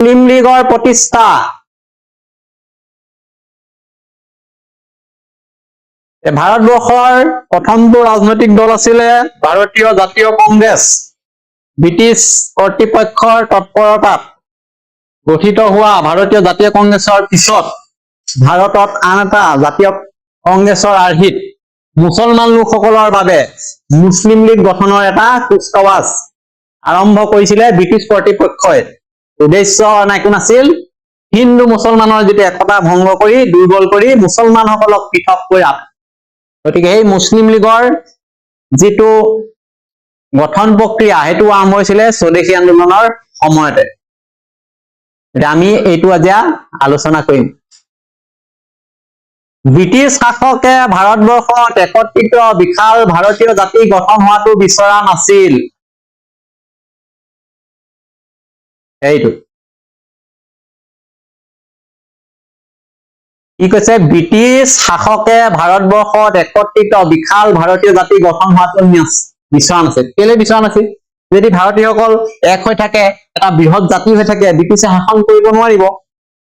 মুসলিম লীগৰ প্ৰতিষ্ঠা ভাৰতবৰ্ষৰ প্ৰথমটো ৰাজনৈতিক দল আছিলে ভাৰতীয় জাতীয় কংগ্ৰেছ। ব্ৰিটিছ কৰ্তৃপক্ষৰ তৎপৰতাত গঠিত হোৱা ভাৰতীয় জাতীয় কংগ্ৰেছৰ পিছত ভাৰতত আন এটা জাতীয় কংগ্ৰেছৰ আৰ্হিত মুছলমান লোকসকলৰ বাবে মুছলিম লীগ গঠনৰ এটা কুচকাৱাজ আৰম্ভ কৰিছিলে ব্ৰিটিছ কৰ্তৃপক্ষই। উদ্দেশ্য একো নাছিল, হিন্দু মুছলমানৰ যিটো একতা ভংগ কৰি দুৰ্বল কৰি মুছলমানসকলক পৃথক কৰি ৰাখে। গতিকে এই মুছলিম লীগৰ যিটো গঠন প্ৰক্ৰিয়া সেইটো আৰম্ভ হৈছিলে স্বদেশী আন্দোলনৰ সময়তে। আমি এইটো আজি আলোচনা কৰিম। ব্ৰিটিছ শাসকে ভাৰতবৰ্ষত একত্ৰিত বিশাল ভাৰতীয় জাতি গঠন হোৱাটো বিচৰা নাছিল। এইটো কি কৈছে, ব্ৰিটিছ শাসকে ভাৰতবৰ্ষত একত্ৰিত বিশাল ভাৰতীয় জাতি গঠন হোৱাটো বিচৰা নাছিল। কেলে বিচৰা নাছিল? যদি ভাৰতীয়সকল এক হৈ থাকে, এটা বৃহৎ জাতি হৈ থাকে, ব্ৰিটিছে শাসন কৰিব নোৱাৰিব।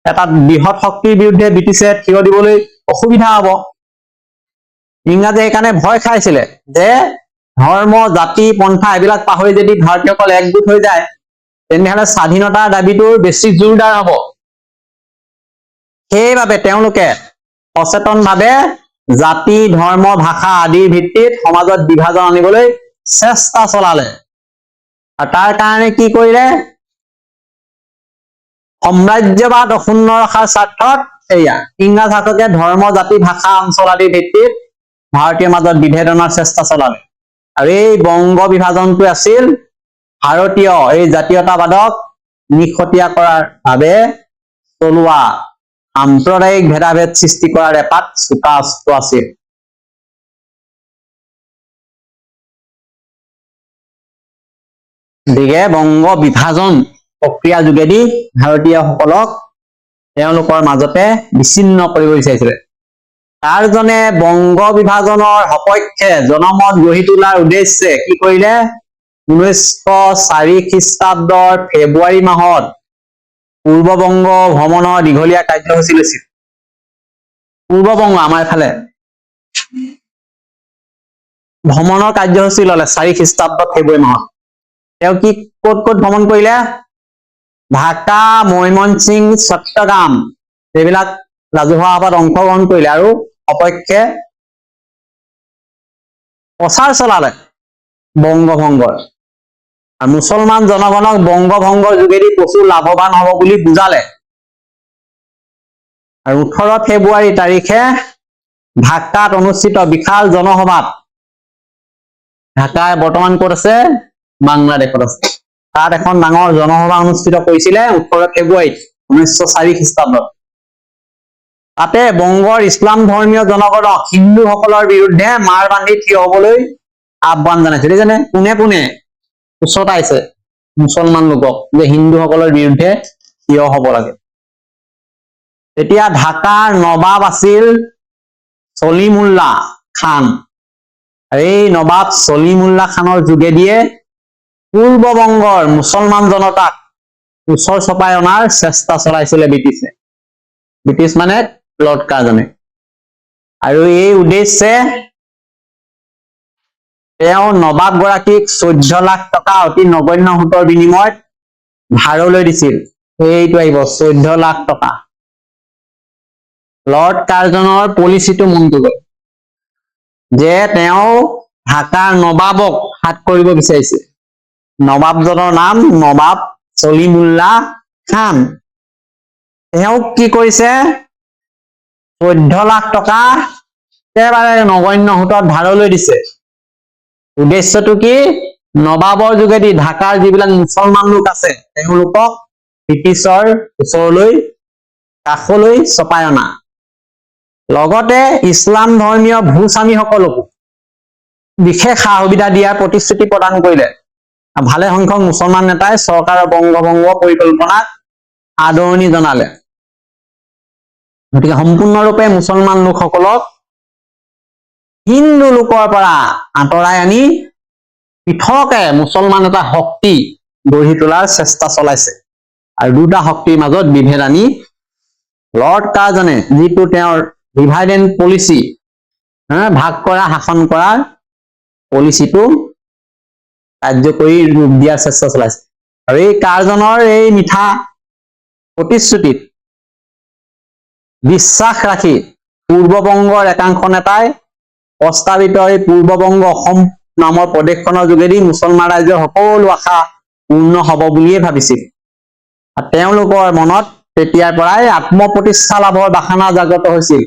এটা বৃহৎ শক্তিৰ বিৰুদ্ধে ব্ৰিটিছে থিয় দিবলৈ অসুবিধা হ'ব। ইংৰাজে সেইকাৰণে ভয় খাইছিলে যে ধৰ্ম জাতি পন্থা এইবিলাক পাহৰি যদি ভাৰতীয়সকল একগোট হৈ যায় তেনেহলে স্বাধীনতাৰ দাবীটোৰ বেছি জোৰদাৰ হ'ব। সেইবাবে তেওঁলোকে সচেতনভাৱে জাতি ধৰ্ম ভাষা আদিৰ ভিত্তিত সমাজত বিভাজন আনিবলৈ চেষ্টা চলালে। আৰু তাৰ কাৰণে কি কৰিলে, সাম্ৰাজ্যবাদ অক্ষুণ্ণ ৰখাৰ স্বাৰ্থত সেয়া ইংৰাজ শাসকে ধৰ্ম জাতি ভাষা অঞ্চল আদিৰ ভিত্তিত ভাৰতীয়ৰ মাজত বিভেদ অনাৰ চেষ্টা চলালে। আৰু এই বংগ বিভাজনটো আছিল ভাৰতীয় এই জাতীয়তাবাদক নিখতীয়া কৰাৰ বাবে চলোৱা সাম্প্ৰদায়িক ভেদাভেদ সৃষ্টি কৰাৰ এপাত চোকা অস্ত্ৰ আছিল। গতিকে বংগ বিভাজন প্ৰক্ৰিয়া যোগেদি ভাৰতীয়সকলক তেওঁলোকৰ মাজতে বিচ্ছিন্ন কৰিব বিচাৰিছিলে। তাৰজনে বংগ বিভাজনৰ সপক্ষে জনমত গঢ়ি তোলাৰ উদ্দেশ্যে কি কৰিলে, 1904 খ্ৰীষ্টাব্দৰ ফেব্ৰুৱাৰী মাহত পূৰ্ববংগ ভ্ৰমণৰ দীঘলীয়া কাৰ্যসূচী লৈছিল। পূৰ্ববংগ আমাৰ এফালে ভ্ৰমণৰ কাৰ্যসূচী ললে 4 খ্ৰীষ্টাব্দ ফেব্ৰুৱাৰী মাহত। তেওঁ কি ক'ত ক'ত ভ্ৰমণ কৰিলে, ঢাকা, ময়মনসিং, চট্টগ্ৰাম এইবিলাক ৰাজহুৱা সভাত অংশগ্ৰহণ কৰিলে আৰু সপক্ষে প্ৰচাৰ চলালে বংগভংগৰ। আৰু মুছলমান জনগণক বংগভংগৰ যোগেদি প্ৰচুৰ লাভৱান হ'ব বুলি বুজালে। আৰু 18 ফেব্ৰুৱাৰী তাৰিখে ঢাকাত অনুষ্ঠিত বিশাল জনসভাত, ঢাকা বৰ্তমান ক'ত আছে, বাংলাদেশত আছে, তাত এখন ডাঙৰ জনসভা অনুষ্ঠিত কৰিছিলে 18 ফেব্ৰুৱাৰীত 1904 খ্ৰীষ্টাব্দত। তাতে বংগৰ ইছলাম ধৰ্মীয় জনগণক হিন্দুসকলৰ বিৰুদ্ধে মাৰ বান্ধি থিয় হবলৈ আহ্বান জনাইছিল। যেনে পোনে পোনে উচতাইছে মুছলমান লোকক যে হিন্দুসকলৰ বিৰুদ্ধে থিয় হব লাগে। এতিয়া ঢাকাৰ নবাব আছিল সলিমুল্লাহ খান। এই নবাব সলিমুল্লাহ খানৰ যোগেদিয়ে পূৰ্ববংগৰ মুছলমান জনতাক ওচৰ চপাই অনাৰ চেষ্টা চলাইছিলে ব্ৰিটিছে। ব্ৰিটিছ মানে লৰ্ড কাৰ্জনে। আৰু এই উদ্দেশ্যে তেওঁ নবাব গৰাকীক 14 লাখ টকা অতি নগণ্য সুতৰ বিনিময়ত ধাৰলৈ দিছিল। এইটো আহিব 14 লাখ টকা। লৰ্ড কাৰ্জনৰ পলিচিটো মনটো গল যে তেওঁ ঢাকাৰ নবাবক হাত কৰিব বিচাৰিছে। নবাবজনৰ নাম নবাব সলিমুল্লাহ খান। তেওঁক কি কৰিছে, 14 লাখ টকা একেবাৰে নগণ্য সুতত ধাৰলৈ দিছে। উদ্দেশ্যটো কি, নবাবৰ যোগেদি ঢাকাৰ যিবিলাক মুছলমান লোক আছে তেওঁলোকক ব্ৰিটিছৰ ওচৰলৈ কাষলৈ চপাই অনা। লগতে ইছলাম ধৰ্মীয় ভূস্বামীসকলকো বিশেষ সা সুবিধা দিয়াৰ প্ৰতিশ্ৰুতি প্ৰদান কৰিলে। ভালে সংখ্যক মুছলমান নেতাই চৰকাৰৰ বংগভংগ পৰিকল্পনাক আদৰণি জনালে। গতিকে সম্পূৰ্ণৰূপে মুছলমান লোকসকলক হিন্দু লোকৰ পৰা আঁতৰাই আনি পৃথকে মুছলমান এটা শক্তি গঢ়ি তোলাৰ চেষ্টা চলাইছে। আৰু দুটা শক্তিৰ মাজত বিভেদ আনি লৰ্ড কাৰ্জনে যিটো তেওঁৰ ডিভাইড এণ্ড পলিচি, ভাগ কৰা শাসন কৰাৰ পলিচিটো কাৰ্যকৰী ৰূপ দিয়াৰ চেষ্টা চলাইছে। আৰু এই কাৰ্জনৰ এই মিঠা প্ৰতিশ্ৰুতিত বিশ্বাস ৰাখি পূৰ্ববংগৰ একাংশ নেতাই প্ৰস্তাৱিত এই পূৰ্ববংগ অসম নামৰ প্ৰদেশখনৰ যোগেদি মুছলমান ৰাজ্যৰ সকলো আশা পূৰ্ণ হব বুলিয়ে ভাবিছিল। তেওঁলোকৰ মনত তেতিয়াৰ পৰাই আত্মপ্ৰতিষ্ঠা লাভৰ বাসনা জাগ্ৰত হৈছিল।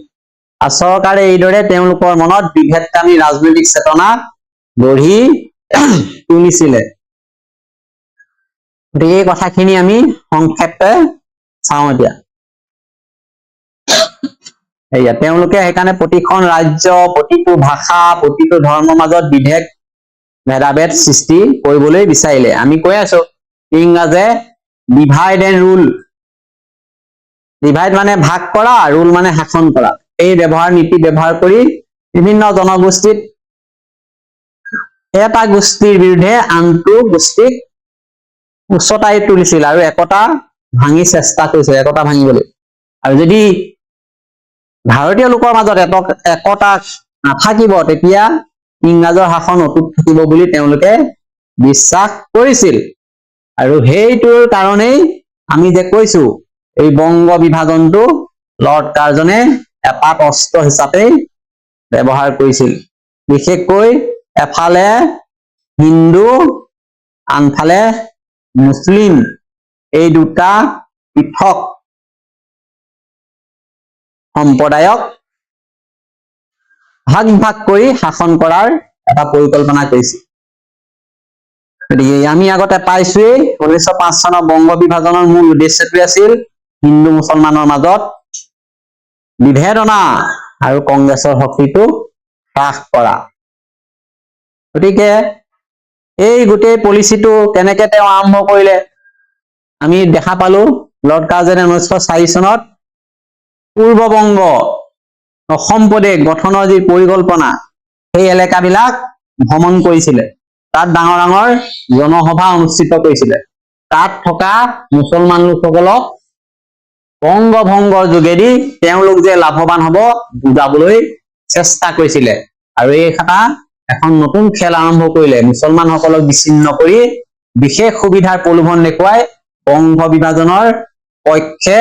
আৰু চৰকাৰে এইদৰে তেওঁলোকৰ মনত বিভেদকামী ৰাজনৈতিক চেতনা গঢ়ি তুলিছিলে। গতিকে এই কথাখিনি আমি সংক্ষেপে চাওঁ এতিয়া। এয়া তেওঁলোকে সেইকাৰণে প্ৰতিখন ৰাজ্য, প্ৰতিটো ভাষা, প্ৰতিটো ধৰ্মৰ মাজত ভেদাভেদ সৃষ্টি কৰিবলৈ বিচাৰিলে। আমি কৈ আছো ইংৰাজে ডিভাইড এণ্ড ৰুল, ডিভাইড মানে ভাগ কৰা, ৰুল মানে শাসন কৰা, এই নীতি ব্যৱহাৰ কৰি বিভিন্ন জনগোষ্ঠীত এটা গোষ্ঠীৰ বিৰুদ্ধে আনটো গোষ্ঠীক উচ্চতাই তুলিছিল আৰু একতা ভাঙি চেষ্টা কৰিছিল, একতা ভাঙিবলৈ। আৰু যদি ভাৰতীয় লোকৰ মাজত একতা নাথাকিব তেতিয়া ইংৰাজৰ শাসন অটুট থাকিব বুলি তেওঁলোকে বিশ্বাস কৰিছিল। আৰু সেইটোৰ কাৰণেই আমি যে কৈছো এই বংগ বিভাজনটো লৰ্ড কাৰ্জনে এপাত অস্ত্ৰ হিচাপে ব্যৱহাৰ কৰিছিল। বিশেষকৈ এফালে হিন্দু আনফালে মুছলিম এই দুটা পৃথক সম্প্ৰদায়ক ভাগ ভাগ কৰি শাসন কৰাৰ এটা পৰিকল্পনা কৰিছিল। গতিকে আমি আগতে পাইছোৱেই 1905 চনৰ বংগ বিভাজনৰ মূল উদ্দেশ্যটোৱে আছিল হিন্দু মুছলমানৰ মাজত বিভেদনা আৰু কংগ্ৰেছৰ শক্তিটো হ্ৰাস কৰা। গতিকে এই গোটেই পলিচিটো কেনেকে তেওঁ আৰম্ভ কৰিলে আমি দেখা পালো। লৰ্ড কাৰ্জনে 1904 চনত পূৰ্ববংগ অসম প্ৰদেশ গঠনৰ যি পৰিকল্পনা সেই এলেকাবিলাক ভ্ৰমণ কৰিছিলে। তাত ডাঙৰ ডাঙৰ জনসভা অনুষ্ঠিত কৰিছিলে। তাত থকা মুছলমান লোকসকলক বংগ ভংগৰ যোগেদি তেওঁলোক যে লাভৱান হব বুজাবলৈ চেষ্টা কৰিছিলে। আৰু এই এখন নতুন খেল আৰম্ভ কৰিলে। মুছলমানসকলক বিচ্ছিন্ন কৰি বিশেষ সুবিধাৰ প্ৰলোভন দেখুৱাই বংগ বিভাজনৰ পক্ষে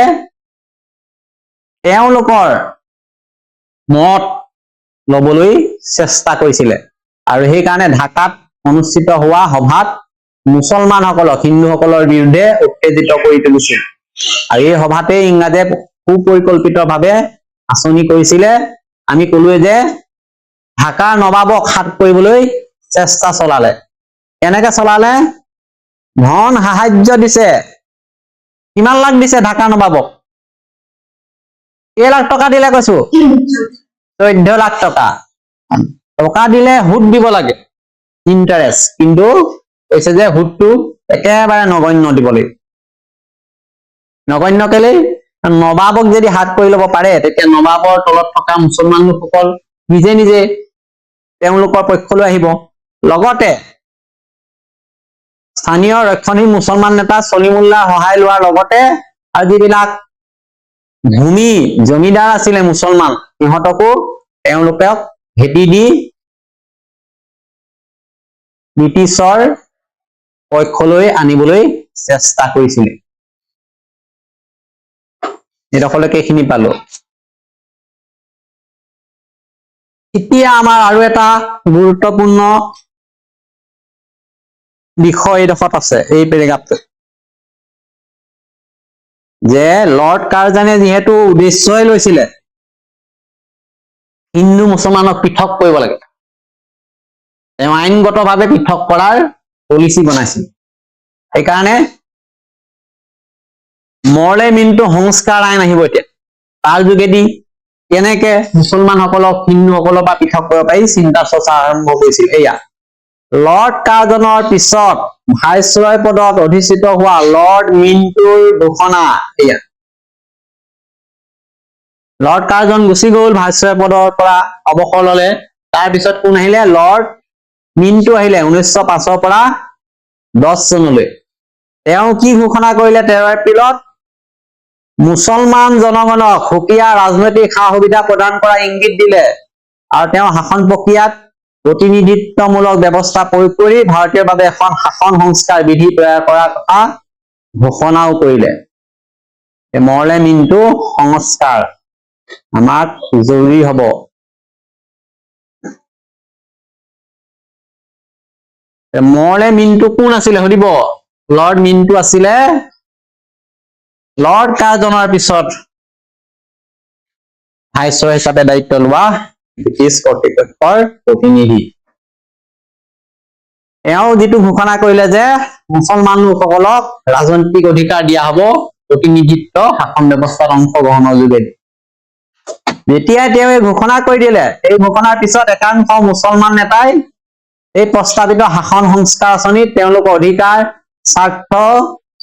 তেওঁলোকৰ মত লবলৈ চেষ্টা কৰিছিলে। আৰু সেইকাৰণে ঢাকাত অনুষ্ঠিত হোৱা সভাত মুছলমানসকলক হিন্দুসকলৰ বিৰুদ্ধে উত্তেজিত কৰি তুলিছিল। আৰু এই সভাতে ইংৰাজে সুপৰিকল্পিতভাৱে আঁচনি কৰিছিলে। আমি কলোৱে যে ঢাকাৰ নবাবক হাত কৰিবলৈ চেষ্টা চলালে। কেনেকে চলালে? ধন সাহায্য দিছে। কিমান লাখ দিছে ঢাকাৰ নবাবক? কেই লাখ টকা দিলে কৈছো? 14 লাখ টকা। টকা দিলে সুদ দিব লাগে, ইণ্টাৰেষ্ট। কিন্তু কৈছে যে সুদটো একেবাৰে নগণ্য দিব লাগিব। নগণ্য কেলেই? নবাবক যদি হাত কৰি ল'ব পাৰে তেতিয়া নবাবৰ তলত থকা মুছলমান লোকসকল নিজে নিজে তেওঁলোকৰ পক্ষলৈ আহিব। লগতে স্থানীয় ৰক্ষণশীল মুছলমান নেতা চলিমুল্লাৰ সহায় লোৱাৰ লগতে আৰু যিবিলাক ভূমি জমিদাৰ আছিলে মুছলমান সিহঁতকো তেওঁলোকক ভেটি দি ব্ৰিটিছৰ পক্ষলৈ আনিবলৈ চেষ্টা কৰিছিলে। এইডোখৰলৈকে এইখিনি পালো। এতিয়া আমাৰ আৰু এটা গুৰুত্বপূৰ্ণ বিষয় এইডোখৰত আছে এই পেৰেগ্ৰাফটোত, যে লৰ্ড কাৰ্জনে যিহেতু উদ্দেশ্যই লৈছিলে হিন্দু মুছলমানক পৃথক কৰিব লাগে, তেওঁ আইনগতভাৱে পৃথক কৰাৰ পলিচি বনাইছিল। সেইকাৰণে মৰলে মিনটো সংস্কাৰ আইন আহিব এতিয়া। তাৰ যোগেদি কেনেকে মুছলমানসকলক হিন্দুসকলৰ পৰা পৃথক কৰিব পাৰি চিন্তা চৰ্চা আৰম্ভ কৰিছিল। এয়া লৰ্ড কাৰ্জনৰ পিছত ভাইচৰয় পদত অধিষ্ঠিত হোৱা লৰ্ড মিন্টোৰ ঘোষণা। এয়া লৰ্ড কাৰ্জন গুচি গল, ভাইচৰয় পদৰ পৰা অৱসৰ ললে। তাৰ পিছত কোন আহিলে? লৰ্ড মিন্টো আহিলে 1905 পৰা 10 চনলৈ। তেওঁ কি ঘোষণা কৰিলে 13 এপ্ৰিলত? মুছলমান জনগণক সুকীয়া ৰাজনৈতিক সা সুবিধা প্ৰদান কৰা ইংগিত দিলে আৰু তেওঁ শাসন প্ৰক্ৰিয়াত প্ৰতিনিধিত্বমূলক ব্যৱস্থা প্ৰয়োগ কৰি ভাৰতীয়ৰ বাবে এখন শাসন সংস্কাৰ বিধি তৈয়াৰ কৰাৰ কথা ঘোষণাও কৰিলে। মৰলে মিনটো সংস্কাৰ আমাক জৰুৰী হব। মৰলে মিনটো কোন আছিলে সুধিব? লৰ্ড মিনটো আছিলে লৰ্ড কাৰ্জনৰ পিছত ভাইচৰয় হিচাপে দায়িত্ব লোৱা ব্ৰিটিছ কৰ্তৃপক্ষৰ প্ৰতিনিধি। এওঁ যিটো ঘোষণা কৰিলে যে মুছলমান লোকসকলক ৰাজনৈতিক অধিকাৰ দিয়া হব প্ৰতিনিধিত্ব শাসন ব্যৱস্থাত অংশগ্ৰহণৰ যোগেদি। যেতিয়াই তেওঁ এই ঘোষণা কৰি দিলে, এই ঘোষণাৰ পিছত একাংশ মুছলমান নেতাই এই প্ৰস্তাৱিত শাসন সংস্কাৰ আঁচনিত তেওঁলোকৰ অধিকাৰ স্বাৰ্থ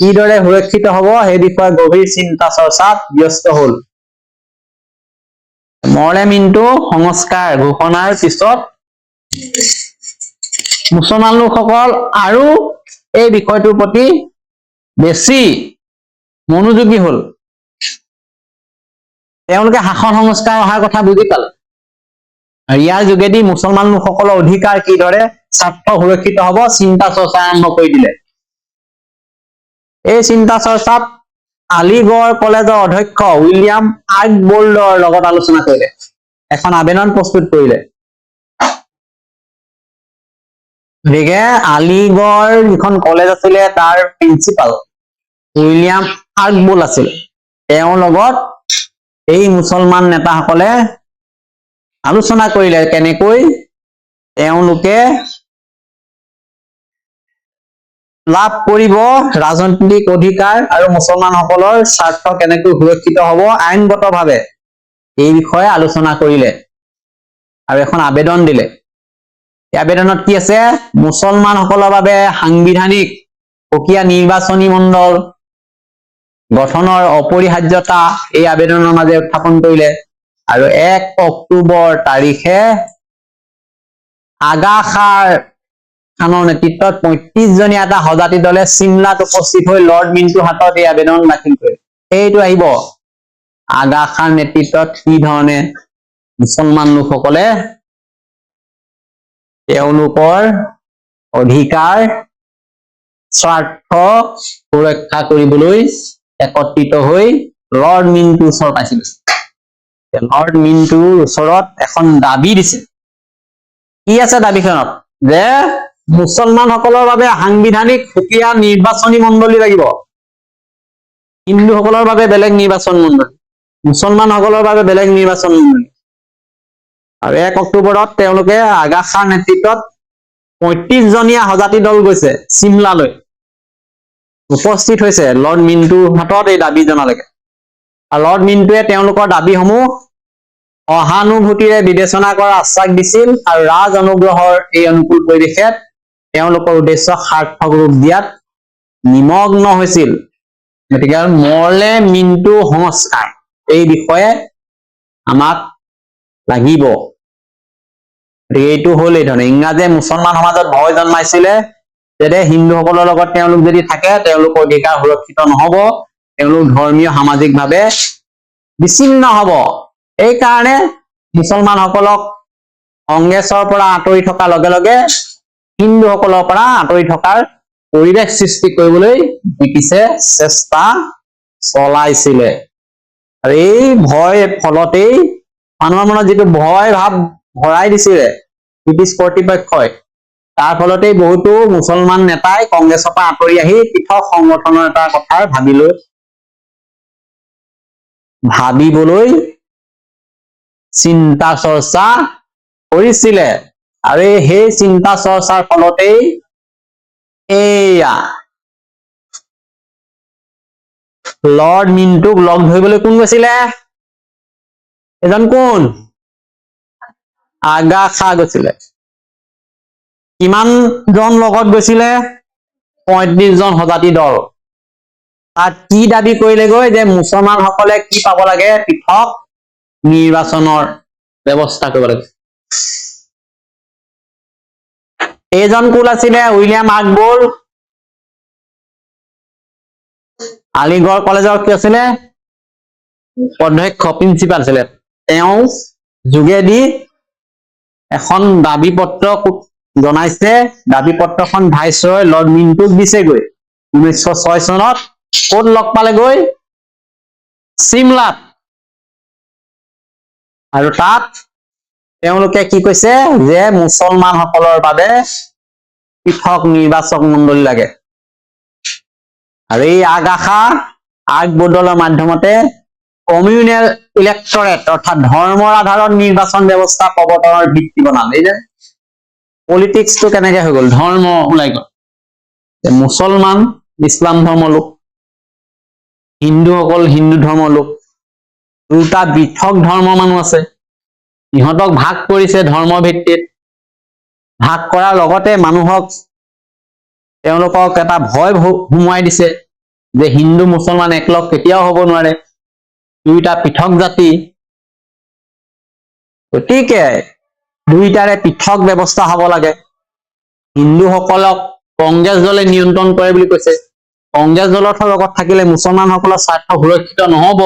কিদৰে সুৰক্ষিত হব সেই বিষয়ে গভীৰ চিন্তা চৰ্চাত ব্যস্ত হল। মৰলে মিনটো সংস্কাৰ ঘোষণাৰ পিছত মুছলমান লোকসকল আৰু এই বিষয়টোৰ প্ৰতি বেছি মনোযোগী হল। তেওঁলোকে শাসন সংস্কাৰ অহাৰ কথা বুজি পালে আৰু ইয়াৰ যোগেদি মুছলমান লোকসকলৰ অধিকাৰ কিদৰে স্বাৰ্থ সুৰক্ষিত হব চিন্তা চৰ্চা আৰম্ভ কৰি দিলে। এই চিন্তা চৰ্চাত আলিগড় কলেজৰ অধ্যক্ষ উইলিয়াম আৰ্কবোল্ডৰ লগত আলোচনা কৰিলে, এখন আবেদন প্ৰস্তুত কৰিলে। গতিকে আলিগড় যিখন কলেজ আছিলে তাৰ প্ৰিন্সিপাল উইলিয়াম আৰ্কবোল্ড আছিল। তেওঁৰ লগত এই মুছলমান নেতাসকলে আলোচনা কৰিলে কেনেকৈ তেওঁলোকে লাভ কৰিব ৰাজনৈতিক অধিকাৰ আৰু মুছলমানসকলৰ স্বাৰ্থ কেনেকৈ সুৰক্ষিত হব আইনগতভাৱে এই বিষয়ে আলোচনা কৰিলে আৰু এখন আবেদন দিলে। এই আবেদনত কি আছে? মুছলমানসকলৰ বাবে সাংবিধানিক প্ৰক্ৰিয়া নিৰ্বাচনী মণ্ডল গঠনৰ অপৰিহাৰ্যতা এই আবেদনৰ মাজে উত্থাপন কৰিলে আৰু 1 অক্টোবৰ তাৰিখে আগা খাৰ খানৰ নেতৃত্বত 35জনীয়া এটা সজাতি দলে চিমলাত উপস্থিত হৈ লৰ্ড মিন্টুৰ হাতত এই আবেদন দাখিল কৰে। এইটো আহিব আগা খাৰ নেতৃত্বত কি ধৰণে মুছলমান লোকসকলে তেওঁলোকৰ অধিকাৰ স্বাৰ্থ সুৰক্ষা কৰিবলৈ একত্ৰিত হৈ লৰ্ড মিন্টুৰ ওচৰত আহিছিল। লৰ্ড মিন্টুৰ ওচৰত এখন দাবী দিছে। কি আছে দাবীখনত? যে মুছলমানসকলৰ বাবে সাংবিধানিক সুকীয়া নিৰ্বাচনী মণ্ডলী লাগিব, হিন্দুসকলৰ বাবে বেলেগ নিৰ্বাচন মণ্ডলী, মুছলমানসকলৰ বাবে বেলেগ নিৰ্বাচন মণ্ডলী। আৰু 1 অক্টোবৰত তেওঁলোকে আগা খাৰ নেতৃত্বত 35জনীয়া সজাতি দল গৈছে চিমলালৈ, উপস্থিত হৈছে লৰ্ড মিন্টুৰ হাতত এই দাবী জনালেগে। আৰু লৰ্ড মিন্টুৱে তেওঁলোকৰ দাবীসমূহ সহানুভূতিৰে বিবেচনা কৰাৰ আশ্বাস দিছিল আৰু ৰাজ অনুগ্ৰহৰ এই অনুকূল পৰিৱেশত তেওঁলোকৰ উদ্দেশ্য সাৰ্থক ৰূপ দিয়াত নিমগ্ন হৈছিল। গতিকে মৰলে মিন্টু সংস্কাৰ এই বিষয়ে আমাক লাগিব। এইটো হল এই ধৰণে ইংৰাজে মুছলমান সমাজত ভয় জন্মাইছিলে যে হিন্দুসকলৰ লগত তেওঁলোক যদি থাকে তেওঁলোকৰ অধিকাৰ সুৰক্ষিত নহব, তেওঁলোক ধৰ্মীয় সামাজিকভাৱে বিচ্ছিন্ন হব। এই কাৰণে মুছলমানসকলক কংগ্ৰেছৰ পৰা আঁতৰি থকাৰ লগে লগে হিন্দুসকলৰ পৰা আঁতৰি থকাৰ পৰিৱেশ সৃষ্টি কৰিবলৈ ব্ৰিটিছে চেষ্টা চলাইছিলে। আৰু এই ভয় ফলতেই মানুহৰ মনত যিটো ভয় ভাৱ ভৰাই দিছিলে ব্ৰিটিছ কৰ্তৃপক্ষই, তাৰ ফলতেই বহুতো মুছলমান নেতাই কংগ্ৰেছৰ পৰা আঁতৰি আহি পৃথক সংগঠনৰ এটা কথা ভাবিবলৈ চিন্তা চৰ্চা কৰিছিলে। আৰু সেই চিন্তা চৰ্চাৰ ফলতেই এয়া লৰ্ড মিন্টুক লগ ধৰিবলৈ কোন গৈছিলে? এজন কোন? আগা খাঁ গৈছিলে। কিমান জন লগত গৈছিলে? 35জন সজাতি দল। তাত কি দাবী কৰিলেগৈ? যে মুছলমানসকলে কি পাব লাগে? পৃথক নিৰ্বাচনৰ ব্যৱস্থা কৰিব লাগে। এইজন কোন আছিলে? উইলিয়াম আৰ্কবোল্ড। আলিগড় কলেজৰ কি আছিলে অধ্যক্ষ প্ৰিন্সিপাল আছিলে তেওঁ যোগেদি এখন দাবী পত্ৰ জনাইছে দাবী পত্ৰখন ভাইসৰয় লৰ্ড মিণ্টুক দিছেগৈ 1906 চনত ক'ত লগ পালেগৈ চিমলাত আৰু তাত তেওঁলোকে কি কৈছে যে মুছলমানসকলৰ বাবে পৃথক নিৰ্বাচক মণ্ডলী লাগে আৰু এই আগাখা আগবদলৰ মাধ্যমতে কমিউনেল ইলেক্টৰেট অৰ্থাৎ ধৰ্মৰ আধাৰত নিৰ্বাচন ব্যৱস্থা প্ৰৱৰ্তনৰ ভিত্তি বনালে এই যে পলিটিক্সটো কেনেকৈ হৈ গ'ল ধৰ্ম ওলাই গ'ল মুছলমান ইছলাম ধৰ্মৰ লোক হিন্দুসকল হিন্দু ধৰ্মৰ লোক দুটা পৃথক ধৰ্মৰ মানুহ আছে ইহঁতক ভাগ কৰিছে ধৰ্মৰ ভিত্তিত ভাগ কৰাৰ লগতে মানুহক তেওঁলোকক এটা ভয় সোমোৱাই দিছে যে হিন্দু মুছলমান একলগ কেতিয়াও হ'ব নোৱাৰে দুইটা পৃথক জাতি গতিকে দুইটাৰে পৃথক ব্যৱস্থা হ'ব লাগে হিন্দুসকলক কংগ্ৰেছ দলে নিয়ন্ত্ৰণ কৰে বুলি কৈছে কংগ্ৰেছ দলৰ লগত থাকিলে মুছলমানসকলৰ স্বাৰ্থ সুৰক্ষিত নহ'ব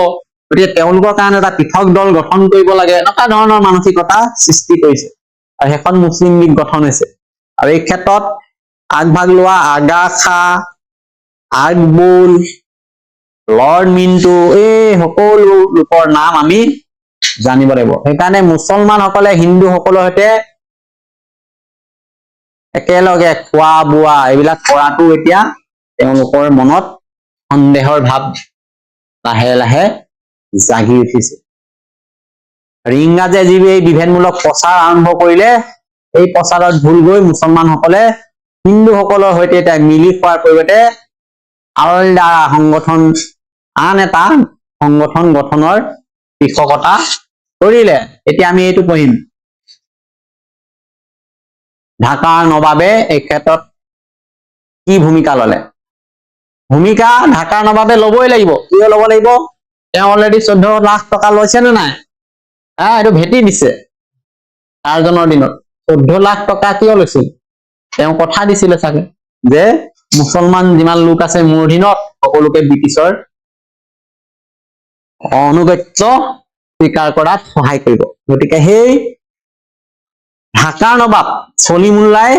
গতিকে তেওঁলোকৰ কাৰণে এটা পৃথক দল গঠন কৰিব লাগে এনেকুৱা ধৰণৰ মানসিকতা সৃষ্টি কৰিছে আৰু সেইখন মুছলিম লীগ গঠন হৈছে আৰু এই ক্ষেত্ৰত আগভাগ লোৱা আগাখা আকবুল লৰ্ড মিণ্টু এই সকলো লোকৰ নাম আমি জানিব লাগিব সেইকাৰণে মুছলমানসকলে হিন্দুসকলৰ সৈতে একেলগে খোৱা বোৱা এইবিলাক কৰাটো এতিয়া তেওঁলোকৰ মনত সন্দেহৰ ভাৱ লাহে লাহে জাগি উঠিছে আৰু ইংৰাজে যি এই বিভেদমূলক প্ৰচাৰ আৰম্ভ কৰিলে এই প্ৰচাৰত ভুল গৈ মুছলমানসকলে হিন্দুসকলৰ সৈতে এতিয়া মিলি খোৱাৰ পৰিৱৰ্তে আলদাৰা সংগঠন আন এটা সংগঠন গঠনৰ কৃষকতা কৰিলে এতিয়া আমি এইটো পঢ়িম ঢাকাৰ নবাবে এই ক্ষেত্ৰত কি ভূমিকা ললে ভূমিকা ঢাকাৰ নবাবে ল'বই লাগিব কিয় ল'ব লাগিব তেওঁ অলৰেডি 14 লাখ টকা লৈছে নে নাই এইটো ভেটি দিছে কাৰ্জনৰ দিনত 14 লাখ টকা কিয় লৈছিল তেওঁ কথা দিছিলে চাগে যে মুছলমান যিমান লোক আছে মোৰ অধীনত সকলোকে ব্ৰিটিছৰ অনুগত্য স্বীকাৰ কৰাত সহায় কৰিব গতিকে সেই ঢাকাৰ নবাব সলিমুল্লাই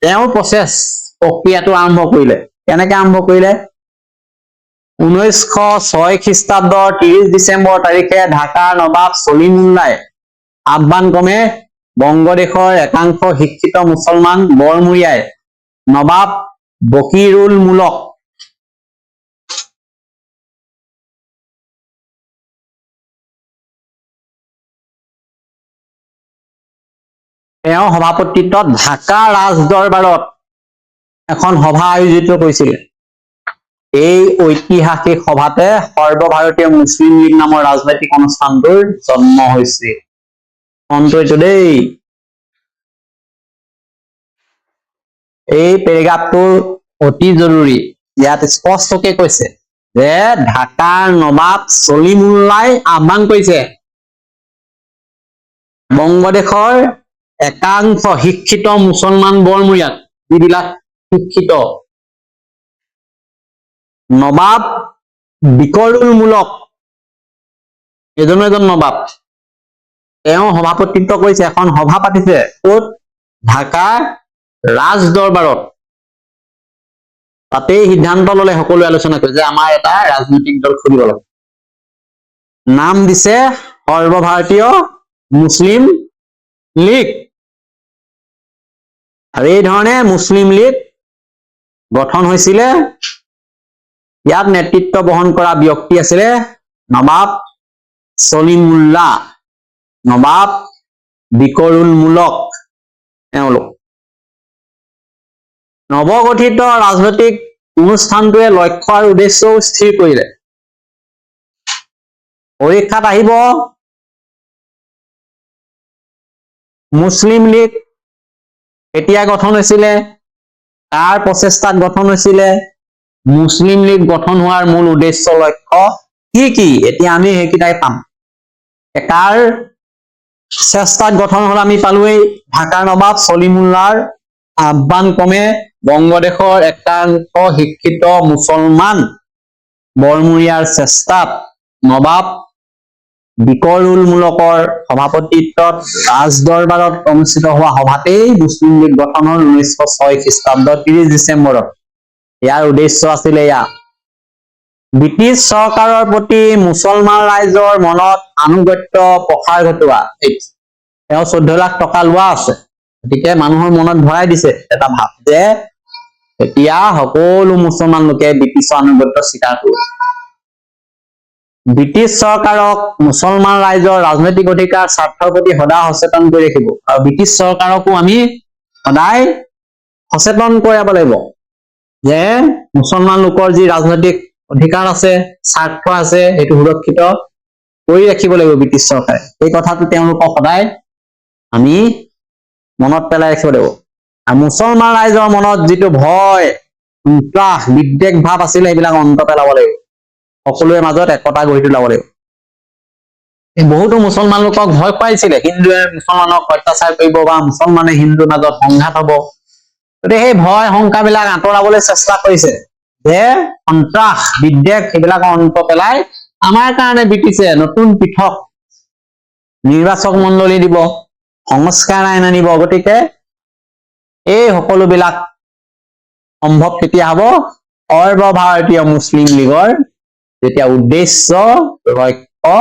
তেওঁৰ প্ৰক্ৰিয়াটো আৰম্ভ কৰিলে কেনেকৈ আৰম্ভ কৰিলে 1906 খ্ৰীষ্টাব্দৰ 30 ডিচেম্বৰ তাৰিখে ঢাকাৰ নবাব সলিমুল্লাই আহ্বান ক্ৰমে বংগদেশৰ একাংশ শিক্ষিত মুছলমান বৰমূৰীয়াই নবাব বকিৰুল মুলক তেওঁৰ সভাপতিত্বত ঢাকা ৰাজদৰবাৰত এখন সভা আয়োজিত কৰিছিল এই ঐতিহাসিক সভাতে সৰ্বভাৰতীয় মুছলিম লীগ নামৰ ৰাজনৈতিক অনুষ্ঠানটোৰ জন্ম হৈছিল মনটো দেই এই পেৰেগ্ৰাফটো অতি জৰুৰী ইয়াত স্পষ্টকৈ কৈছে যে ঢাকাৰ নবাব সলিমুল্লাই আহ্বান কৰিছে বংগদেশৰ একাংশ শিক্ষিত মুছলমান বৰমূৰীয়াক যিবিলাক শিক্ষিত নবাব বিকৰুল মুলক এজন নবাব তেওঁ সভাপতিত্ব কৰিছে এখন সভা পাতিছে ক'ত ঢাকা ৰাজদৰবাৰত তাতেই সিদ্ধান্ত ললে সকলোৱে আলোচনা কৰে যে আমাৰ এটা ৰাজনৈতিক দল খুলিব লাগে নাম দিছে সৰ্বভাৰতীয় মুছলিম লীগ আৰু এই ধৰণে মুছলিম লীগ গঠন হৈছিলে ইয়াত নেতৃত্ব বহন কৰা ব্যক্তি আছিলে নবাব সলিমুল্লাহ নবাব বিকৰুল মুলক তেওঁলোক নৱগঠিত ৰাজনৈতিক অনুষ্ঠানটোৱে লক্ষ্য আৰু উদ্দেশ্যও স্থিৰ কৰিলে পৰীক্ষাত আহিব মুছলিম লীগ কেতিয়া গঠন হৈছিলে কাৰ প্ৰচেষ্টাত গঠন হৈছিলে মুছলিম লীগ গঠন হোৱাৰ মূল উদ্দেশ্য লক্ষ্য কি এতিয়া আমি সেইকেইটাই পাম কাৰ চেষ্টাত গঠন হল আমি পালোৱেই ঢাকাৰ নবাব সলিমুল্লাহৰ আহ্বান ক্ৰমে বংগদেশৰ একাংশ শিক্ষিত মুছলমান বৰমূৰীয়াৰ চেষ্টাত নবাব বিকৰুল মুলকৰ সভাপতিত্বত ৰাজদৰবাৰত অনুষ্ঠিত হোৱা সভাতেই মুছলিম লীগ গঠন হল 1906 খ্ৰীষ্টাব্দৰ 30 ডিচেম্বৰত। ইয়াৰ উদ্দেশ্য আছিলে ব্ৰিটিছ চৰকাৰৰ প্ৰতি মুছলমান ৰাইজৰ মনত আনুগত্য প্ৰসাৰ ঘটোৱা। তেওঁ 14 লাখ টকা লোৱা আছে, গতিকে মানুহৰ মনত ভৰাই দিছে এটা ভাৱ যে এতিয়া সকলো মুছলমান লোকে ব্ৰিটিছৰ আনুগত্য স্বীকাৰ কৰিব। ব্ৰিটিছ চৰকাৰক মুছলমান ৰাইজৰ ৰাজনৈতিক অধিকাৰ স্বাৰ্থৰ প্ৰতি সদায় সচেতন কৰি ৰাখিব, আৰু ব্ৰিটিছ চৰকাৰকো আমি সদায় সচেতন কৰাব লাগিব যে মুছলমান লোকৰ যি ৰাজনৈতিক অধিকাৰ আছে, স্বাৰ্থ আছে, সেইটো সুৰক্ষিত কৰি ৰাখিব লাগিব ব্ৰিটিছ চৰকাৰে। এই কথাটো তেওঁলোকক সদায় আমি মনত পেলাই ৰাখিব লাগিব। আৰু মুছলমান ৰাইজৰ মনত যিটো ভয়, ত্ৰাস, বিদ্বেষ ভাৱ আছিলে সেইবিলাক অন্ত পেলাব লাগিব, সকলোৰে মাজত একতা গঢ়ি তোলাব লাগিব। বহুতো মুছলমান লোকক ভয় খুৱাইছিলে, হিন্দুৱে মুছলমানক অত্যাচাৰ কৰিব বা মুছলমানে হিন্দুৰ মাজত সংঘাত হব, গতিকে সেই ভয় শংকাবিলাক আঁতৰাবলৈ চেষ্টা কৰিছে যে সন্ত্ৰাস বিদ্বেষ সেইবিলাক অন্ত পেলাই আমাৰ কাৰণে ব্ৰিটিছে নতুন পৃথক নিৰ্বাচক মণ্ডলী দিব, সংস্কাৰ আইন আনিব। গতিকে এই সকলোবিলাক সম্ভৱ কেতিয়া হব? সৰ্বভাৰতীয় মুছলিম লীগৰ যেতিয়া উদ্দেশ্য লক্ষ্য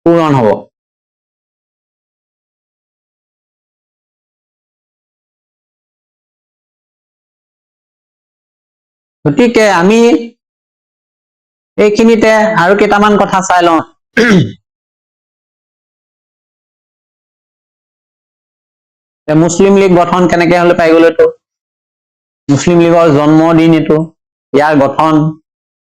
পূৰণ হব। গতিকে আমি এইখিনিতে আৰু কেইটামান কথা চাই লওঁ। মুছলিম লীগ গঠন কেনেকে হলে পাই গল, এইটো মুছলিম লীগৰ জন্মদিন, এইটো ইয়াৰ গঠন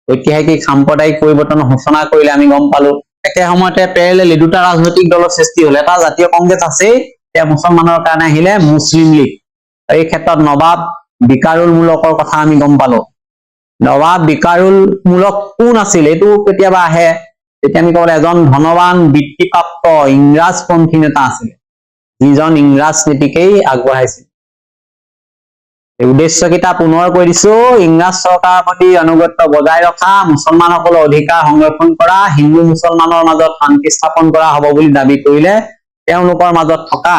ঐতিহাসিক সাম্প্ৰদায়িক পৰিৱৰ্তনৰ সূচনা কৰিলে আমি গম পালো। একে সময়তে পেৰেলেলি দুটা ৰাজনৈতিক দলৰ সৃষ্টি হল, এটা জাতীয় কংগ্ৰেছ আছেই, এতিয়া মুছলমানৰ কাৰণে আহিলে মুছলিম লীগ। এই ক্ষেত্ৰত নবাব বিকাৰুল মুলকৰ কথা আমি গম পালো। নবাব বিকাৰুল মুলক কোন আছিল এইটো কেতিয়াবা আহে, তেতিয়া আমি কব এজন ধনৱান বৃত্তিপ্ৰাপ্ত ইংৰাজপন্থী নেতা আছিল, যিজন ইংৰাজ নীতিকেই আগবঢ়াইছিল। উদ্দেশ্য কেইটা পুনৰ কৈ দিছো, ইংৰাজ চৰকাৰৰ প্ৰতি আনুগত্য বজাই ৰখা, মুছলমানসকলৰ অধিকাৰ সংৰক্ষণ কৰা, হিন্দু মুছলমানৰ মাজত শান্তি স্থাপন কৰা হব বুলি দাবী কৰিলে তেওঁলোকৰ মাজত থকা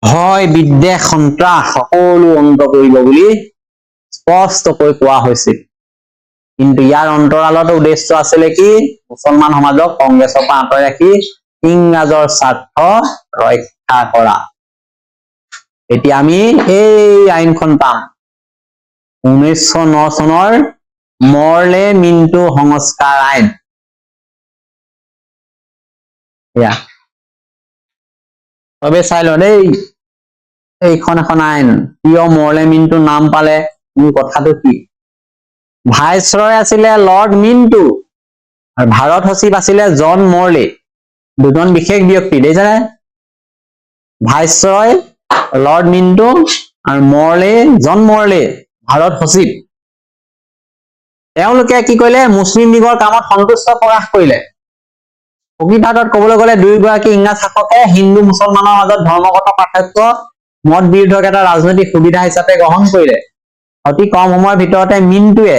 ভয় বিদ্বেষ সন্ত্ৰাস সকলো অন্ত কৰিব বুলি স্পষ্টকৈ কোৱা হৈছিল। কিন্তু ইয়াৰ অন্তৰালত উদ্দেশ্য আছিলে কি? মুছলমান সমাজক কংগ্ৰেছৰ পৰা আঁতৰাই ৰাখি ইংৰাজৰ স্বাৰ্থ ৰক্ষা কৰা। এতিয়া আমি এই আইনখন পাম 1909 চনৰ মৰলে মিন্টু সংস্কাৰ আইন। তবে চাই ল দেই, এইখন এখন আইন কিয় মৰলে মিন্টু নাম পালে, মোৰ কথাটো কি? ভাইচৰয় আছিলে লৰ্ড মিন্টু আৰু ভাৰত সচিব আছিলে জন মৰলে, দুজন বিশেষ ব্যক্তি দেখিছেনে? ভাইচৰয় লৰ্ড মিন্টু আৰু মৰলে, জন মৰলে ভাৰত সচিব। তেওঁলোকে কি কৰিলে? মুছলিম লীগৰ কামত সন্তুষ্ট প্ৰকাশ কৰিলে। প্ৰকৃতাৰ্থত কবলৈ গলে দুয়োগৰাকী ইংৰাজ শাসকে হিন্দু মুছলমানৰ মাজত ধৰ্মগত পাৰ্থক্য মত বিৰোধক এটা ৰাজনৈতিক সুবিধা হিচাপে গ্ৰহণ কৰিলে। অতি কম সময়ৰ ভিতৰতে মিন্টুৱে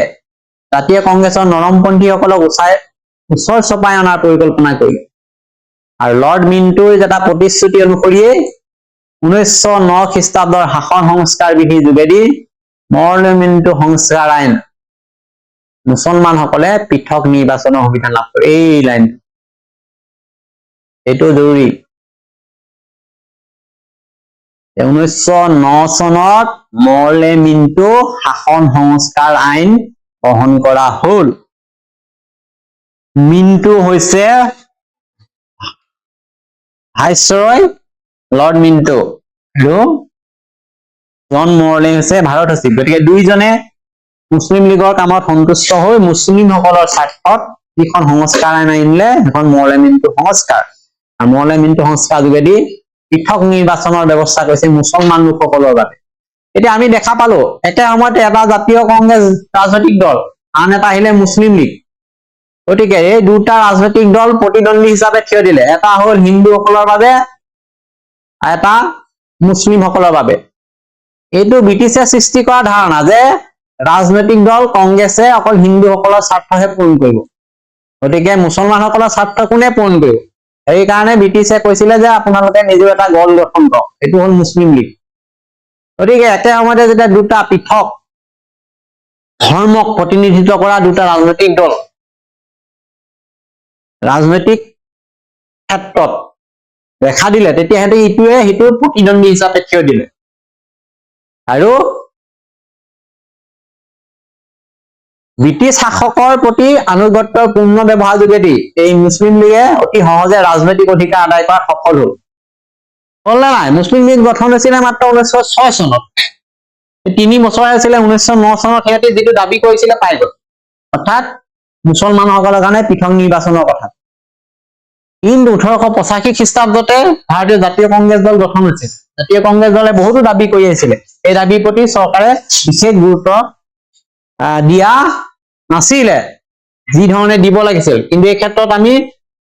জাতীয় কংগ্ৰেছৰ নৰমপন্থীসকলক ওচৰ চপাই অনাৰ পৰিকল্পনা কৰিলে। আৰু লৰ্ড মিন্টুৰ এটা প্ৰতিশ্ৰুতি অনুসৰিয়ে 1909 খ্ৰীষ্টাব্দৰ শাসন সংস্কাৰ বিধিৰ যোগেদি মৰলে মিন্টু সংস্কাৰ আইন মুছলমানসকলে পৃথক নিৰ্বাচনৰ সুবিধা লাভ কৰে। এই লাইন এইটো জৰুৰী। 1909 চনত মৰলে মিন্টু শাসন সংস্কাৰ আইন গ্ৰহণ কৰা হল। মিন্টু হৈছে ভাইচৰয় লৰ্ড মিন্টু আৰু জন মৰলে হৈছে ভাৰত সচিব। গতিকে দুইজনে মুছলিম লীগৰ কামত সন্তুষ্ট হৈ মুছলিমসকলৰ স্বাৰ্থত যিখন সংস্কাৰ আইন আনিলে সেইখন মৰলে মিন্টু সংস্কাৰ। আৰু মৰলে মিন্টু সংস্কাৰ যোগেদি পৃথক নিৰ্বাচনৰ ব্যৱস্থা কৰিছে মুছলমান লোকসকলৰ বাবে। এতিয়া আমি দেখা পালো একে সময়তে এটা জাতীয় কংগ্ৰেছ ৰাজনৈতিক দল, আন এটা আহিলে মুছলিম লীগ। গতিকে এই দুটা ৰাজনৈতিক দল প্ৰতিদ্বন্দ্বী হিচাপে থিয় দিলে, এটা হল হিন্দুসকলৰ বাবে, এটা মুছলিমসকলৰ বাবে। এইটো ব্ৰিটিছে সৃষ্টি কৰা ধাৰণা যে ৰাজনৈতিক দল কংগ্ৰেছে অকল হিন্দুসকলৰ স্বাৰ্থহে পূৰণ কৰিব, গতিকে মুছলমানসকলৰ স্বাৰ্থ কোনে পূৰণ কৰিব? সেইকাৰণে ব্ৰিটিছে কৈছিলে যে আপোনালোকে নিজেও এটা দল গঠন কৰক, এইটো হল মুছলিম লীগ। গতিকে একে সময়তে যেতিয়া দুটা পৃথক ধৰ্মক প্ৰতিনিধিত্ব কৰা দুটা ৰাজনৈতিক দল ৰাজনৈতিক ক্ষেত্ৰত দেখা দিলে, তেতিয়া ইটোৱে সিটোৰ প্ৰতিদ্বন্দ্বী হিচাপে থিয় দিলে। আৰু ব্ৰিটিছ শাসকৰ প্ৰতি আনুগত্যৰ পূৰ্ণ ব্যৱহাৰ যোগেদি এই মুছলিম লীগে অতি সহজে ৰাজনৈতিক অধিকাৰ আদায় কৰাত সফল হল। হল নে নাই? মুছলিম লীগ গঠন হৈছিলে মাত্ৰ 1906 চনত। 3 বছৰ হৈছিলে 1909 চনত সিহঁতে যিটো দাবী কৰিছিলে পাই গল, অৰ্থাৎ মুছলমানসকলৰ কাৰণে পৃথক নিৰ্বাচনৰ কথা। কিন্তু 1885 খ্ৰীষ্টাব্দতে ভাৰতীয় জাতীয় কংগ্ৰেছ দল গঠন হৈছিল। জাতীয় কংগ্ৰেছ দলে বহুতো দাবী কৰি আহিছিলে, এই দাবীৰ প্ৰতি চৰকাৰে বিশেষ গুৰুত্ব দিয়া নাছিলে যি ধৰণে দিব লাগিছিল। কিন্তু এই ক্ষেত্ৰত আমি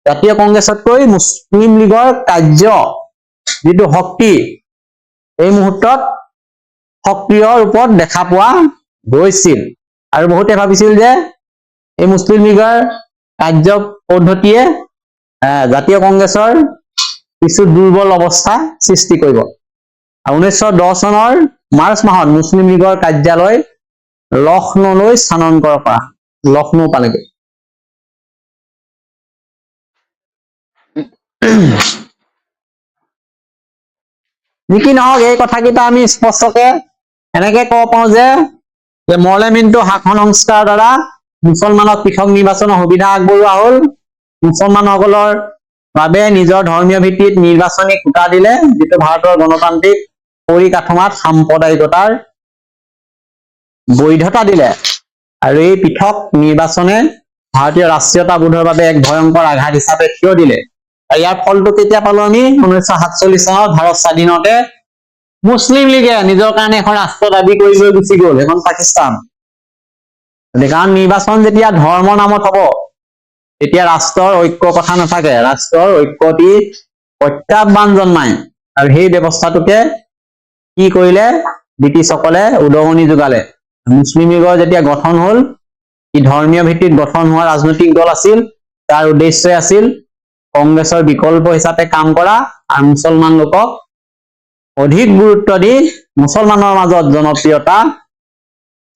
জাতীয় কংগ্ৰেছতকৈ মুছলিম লীগৰ কাৰ্য যিটো শক্তি এই মুহূৰ্তত সক্ৰিয় ৰূপত দেখা পোৱা গৈছিল। আৰু বহুতে ভাবিছিল যে এই মুছলিম লীগৰ কাৰ্য পদ্ধতিয়ে জাতীয় কংগ্ৰেছৰ কিছু দুৰ্বল অৱস্থা সৃষ্টি কৰিব। 1910 চনৰ মাৰ্চ মাহত মুছলিম লীগৰ কাৰ্যালয় লক্ষ্ণৌলৈ স্থানান্তৰ কৰা, লক্ষ্ণৌ পালেগৈ। যি কি নহওক, এই কথাকেইটা আমি স্পষ্টকে এনেকে কব পাৰো যে মৰলেমিনটো শাসন সংস্কাৰৰ দ্বাৰা মুছলমানক পৃথক নিৰ্বাচনৰ সুবিধা আগবঢ়োৱা হল। মুছলমানসকলৰ বাবে নিজৰ ধৰ্মীয় ভিত্তিত নিৰ্বাচনী কোটা দিলে, যিটো ভাৰতৰ গণতান্ত্ৰিক পৰিকাঠামোত সাম্প্ৰদায়িকতাৰ বৈধতা দিলে। আৰু এই পৃথক নিৰ্বাচনে ভাৰতীয় ৰাষ্ট্ৰীয়তাবোধৰ বাবে এক ভয়ংকৰ আঘাত হিচাপে থিয় দিলে। ইয়াৰ ফলটো কেতিয়া পালো আমি? 1947 চনত ভাৰত স্বাধীনতে মুছলিম লীগে নিজৰ কাৰণে এখন ৰাষ্ট্ৰ দাবী কৰি লৈ গুচি গল, এখন পাকিস্তান। কাৰণ নিৰ্বাচন যেতিয়া ধৰ্মৰ নামত হব, তেতিয়া ৰাষ্ট্ৰৰ ঐক্যৰ কথা নাথাকে, ৰাষ্ট্ৰৰ ঐক্যটি প্ৰত্যাহ্বান জন্মায়। আৰু সেই ব্যৱস্থাটোকে কি কৰিলে? ব্ৰিটিছসকলে উদগনি যোগালে। মুছলিম লীগৰ যেতিয়া গঠন হল, ই ধৰ্মীয় ভিত্তিত গঠন হোৱা ৰাজনৈতিক দল আছিল। তাৰ উদ্দেশ্য আছিল কংগ্ৰেছৰ বিকল্প হিচাপে কাম কৰা আৰু মুছলমান লোকক অধিক গুৰুত্ব দি মুছলমানৰ মাজত জনপ্ৰিয়তা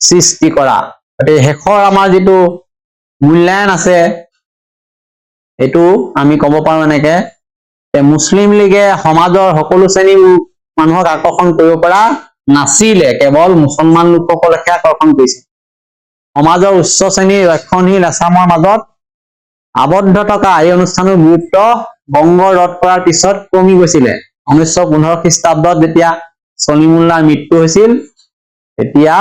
সৃষ্টি কৰা। গতিকে শেষৰ আমাৰ যিটো মূল্যায়ন আছে, এইটো আমি কব পাৰো এনেকে যে মুছলিম লীগে সমাজৰ সকলো শ্ৰেণীৰ মানুহক আকৰ্ষণ কৰিব পৰা নাছিলে, কেৱল মুছলমান লোকসকলকহে আকৰ্ষণ কৰিছিল। সমাজৰ উচ্চ শ্ৰেণীৰ ৰক্ষণশীল আছামৰ মাজত আবদ্ধ থকা এই অনুষ্ঠানৰ গুৰুত্ব বংগ ৰোধ কৰাৰ পিছত কমি গৈছিলে। 1915 খ্ৰীষ্টাব্দত যেতিয়া সলিমুল্লাৰ মৃত্যু হৈছিল, তেতিয়া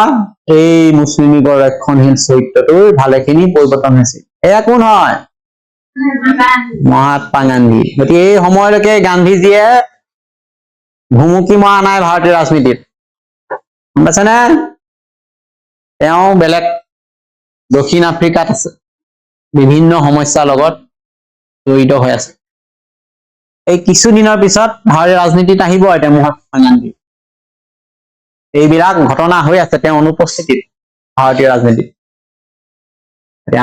এই মুছলিম লীগৰ ৰক্ষণশীল চৰিত্ৰটোৰ ভালেখিনি পৰিৱৰ্তন হৈছিল। এয়া কোন হয়? মহাত্মা গান্ধী। গতিকে এই সময়লৈকে গান্ধীজীয়ে ভুমুকি মৰা নাই ভাৰতীয় ৰাজনীতিত, গম পাইছেনে? তেওঁ বেলেগ দক্ষিণ আফ্ৰিকাত আছে, বিভিন্ন সমস্যাৰ লগত জড়িত হৈ আছে। এই কিছুদিনৰ পিছত ভাৰতীয় ৰাজনীতিত আহিব এতিয়া মহাত্মা গান্ধী। এইবিলাক ঘটনা হৈ আছে তেওঁৰ অনুপস্থিতিত ভাৰতীয় ৰাজনীতিত।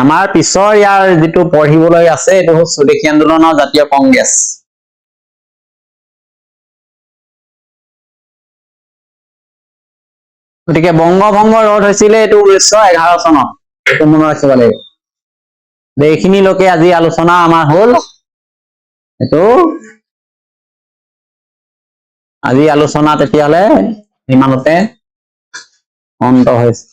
আমাৰ পিছৰ ইয়াৰ যিটো পঢ়িবলৈ আছে, এইটো হল স্বদেশী আন্দোলন আৰু জাতীয় কংগ্ৰেছ। গতিকে বংগভংগ ৰোধ হৈছিলে এইটো 1911 চনত, এইটো মনত ৰাখিব লাগিব। এইখিনি লোকে আজি আলোচনা আমাৰ হল, এইটো আজি আলোচনা তেতিয়াহলে ইমানতে অন্ত হৈছে।